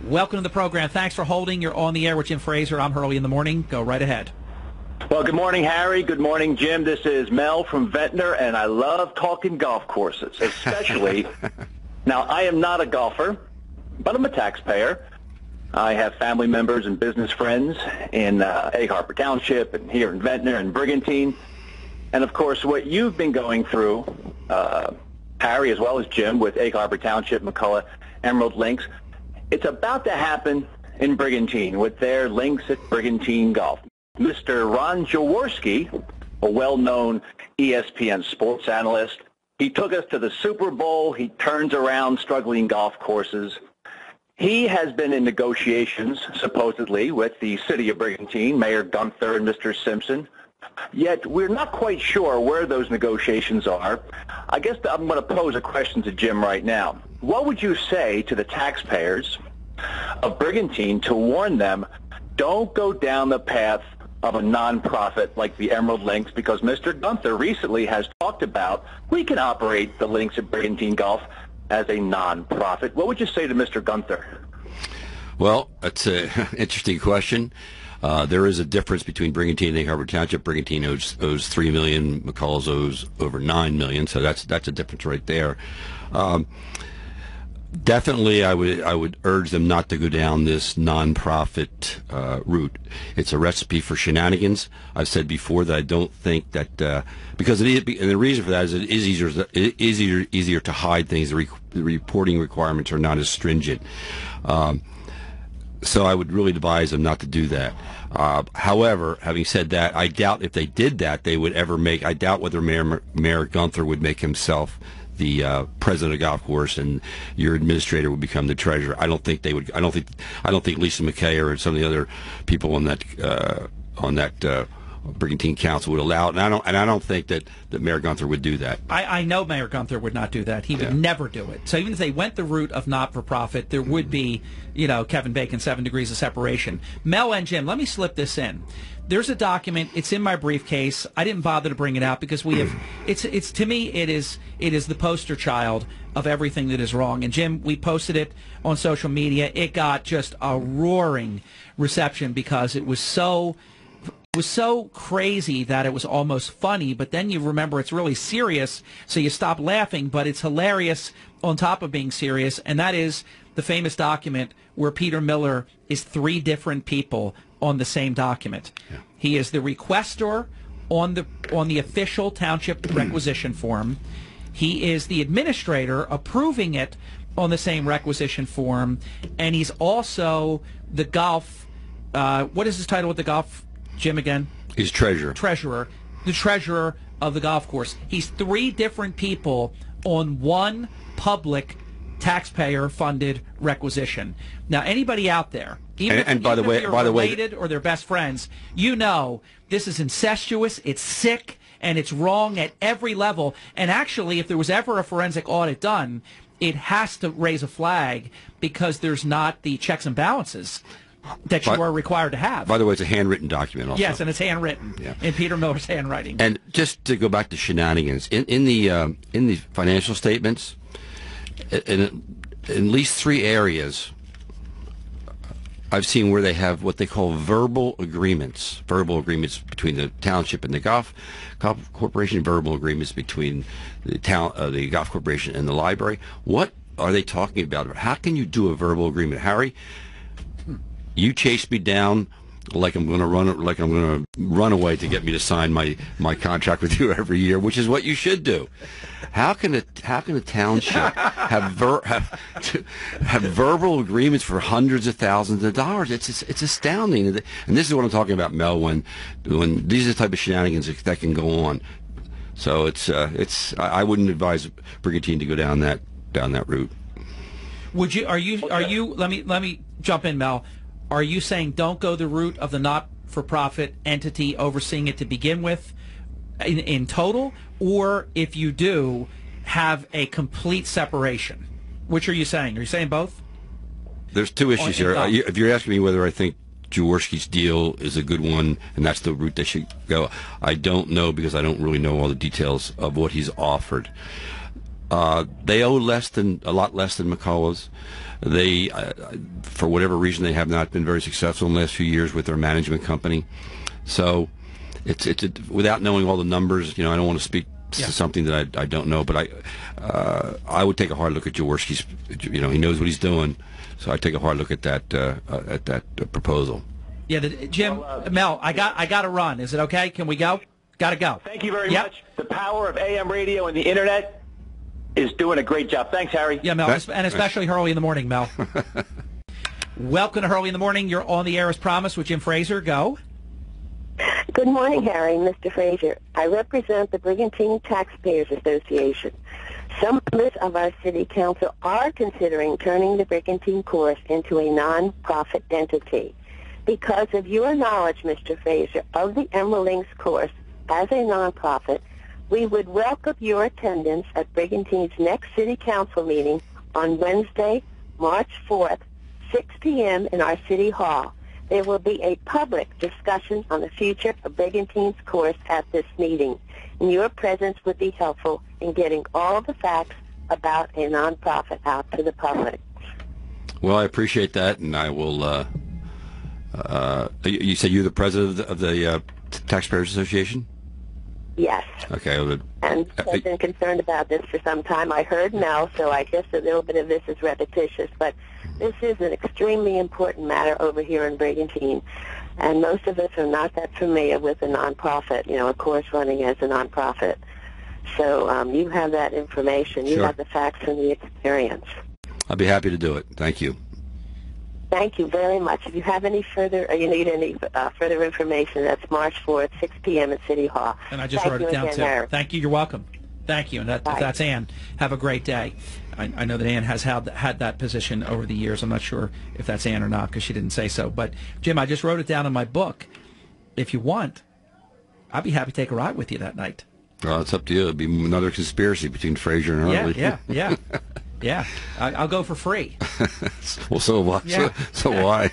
Welcome to the program. Thanks for holding. You're on the air with Jim Fraser. I'm Hurley in the morning. Go right ahead. Well, good morning, Harry. Good morning, Jim. This is Mel from Ventnor, and I love talking golf courses, especially. Now, I am not a golfer, but I'm a taxpayer. I have family members and business friends in Egg Harbor Township and here in Ventnor and Brigantine. And, of course, what you've been going through, Harry, as well as Jim, with Egg Harbor Township, McCullough, Emerald Links, it's about to happen in Brigantine with their links at Brigantine Golf. Mr. Ron Jaworski, a well-known ESPN sports analyst, he took us to the Super Bowl. He turns around struggling golf courses. He has been in negotiations, supposedly, with the city of Brigantine, Mayor Gunther and Mr. Simpson. Yet we're not quite sure where those negotiations are. I guess I'm going to pose a question to Jim right now. What would you say to the taxpayers of Brigantine to warn them, don't go down the path of a nonprofit like the Emerald Links, because Mr. Gunther recently has talked about we can operate the links at Brigantine Golf as a nonprofit. What would you say to Mr. Gunther? Well, that's an interesting question. There is a difference between Brigantine and Egg Harbor Township. Brigantine owes $3 million. McCullough's owes over $9 million. So that's a difference right there. Definitely, I would urge them not to go down this nonprofit route. It's a recipe for shenanigans. I've said before that I don't think that because and the reason for that is it is easier to hide things. The reporting requirements are not as stringent. So I would really advise them not to do that. However, having said that, I doubt if they did that they would ever make. I doubt whether Mayor Gunther would make himself the president of the golf course and your administrator would become the treasurer. I don't think they would. I don't think Lisa McKay or some of the other people on that Brigantine Council would allow it. And I don't think that Mayor Gunther would do that. I know Mayor Gunther would not do that. He would never do it. So even if they went the route of not-for-profit, there would be, Kevin Bacon, 7 degrees of separation. Mel and Jim, let me slip this in. There's a document. It's in my briefcase. I didn't bother to bring it out because we have. It's to me. It is the poster child of everything that is wrong. And Jim, we posted it on social media. It got just a roaring reception because it was so crazy that it was almost funny. But then you remember it's really serious, so you stop laughing. But it's hilarious on top of being serious, and that is the famous document where Peter Miller is 3 different people on the same document. Yeah. He is the requestor on the official township requisition form. He is the administrator approving it on the same requisition form, and he's also the golf. What is his title with the golf, Jim? Again, he's treasurer. The treasurer of the golf course. He's 3 different people on one public taxpayer-funded requisition. Now, anybody out there, even if they're related or they're best friends, this is incestuous, it's sick, and it's wrong at every level. And actually, if there was ever a forensic audit done, it has to raise a flag because there's not the checks and balances that you are required to have. By the way, it's a handwritten document also. Yes, and it's handwritten in Peter Miller's handwriting. And just to go back to shenanigans, in the financial statements, in at least 3 areas, I've seen where they have what they call verbal agreements between the township and the golf corporation, verbal agreements between the golf corporation and the library. What are they talking about? How can you do a verbal agreement, Harry? You chase me down like I'm going to run away to get me to sign my contract with you every year, which is what you should do. How can a township have verbal agreements for hundreds of thousands of dollars? It's astounding. And this is what I'm talking about, Mel. When these are the type of shenanigans that can go on. So I wouldn't advise Brigantine to go down that route. Would you? Are you? Let me jump in, Mel. Are you saying don't go the route of the not-for-profit entity overseeing it to begin with in total? Or if you do, have a complete separation? Which are you saying? Are you saying both? There's 2 issues here. If you're asking me whether I think Jaworski's deal is a good one and that's the route they should go, I don't know because I don't really know all the details of what he's offered. They owe a lot less than McCullough's. They, for whatever reason, they have not been very successful in the last few years with their management company. So, it's without knowing all the numbers, I don't want to speak to something that I don't know. But I would take a hard look at Jaworski's. He knows what he's doing. So I take a hard look at that proposal. Yeah, Jim, Mel, I got to run. Is it okay? Can we go? Got to go. Thank you very much. The power of AM radio and the internet is doing a great job. Thanks, Harry. Yeah, Mel, and especially Hurley in the morning, Mel. Welcome to Hurley in the morning. You're on the air as promised with Jim Fraser. Go. Good morning, Harry, Mr. Fraser. I represent the Brigantine Taxpayers Association. Some members of our city council are considering turning the Brigantine course into a non-profit entity. Because of your knowledge, Mr. Fraser, of the Emerald Links course as a non-profit, we would welcome your attendance at Brigantine's next city council meeting on Wednesday, March 4th, 6 p.m. in our city hall. There will be a public discussion on the future of Brigantine's course at this meeting, and your presence would be helpful in getting all the facts about a nonprofit out to the public. Well, I appreciate that, and I will. You said you're the president of the Taxpayers Association? Yes. Okay. And I've been concerned about this for some time. I heard Mel, so I guess a little bit of this is repetitious, but this is an extremely important matter over here in Brigantine, and most of us are not that familiar with a nonprofit, a course running as a nonprofit. So you have that information. You have the facts and the experience. I'll be happy to do it. Thank you. Thank you very much. If you have any further, or you need any further information, that's March 4th, 6 p.m. at City Hall. And I just wrote it down, too. Harry. Thank you. You're welcome. Thank you. And that's Ann. Have a great day. I know that Ann has had that position over the years. I'm not sure if that's Ann or not because she didn't say so. But, Jim, I just wrote it down in my book. If you want, I'd be happy to take a ride with you that night. Well, it's up to you. It'd be another conspiracy between Fraser and Hurley. Yeah. Yeah, I'll go for free. Well, so will I.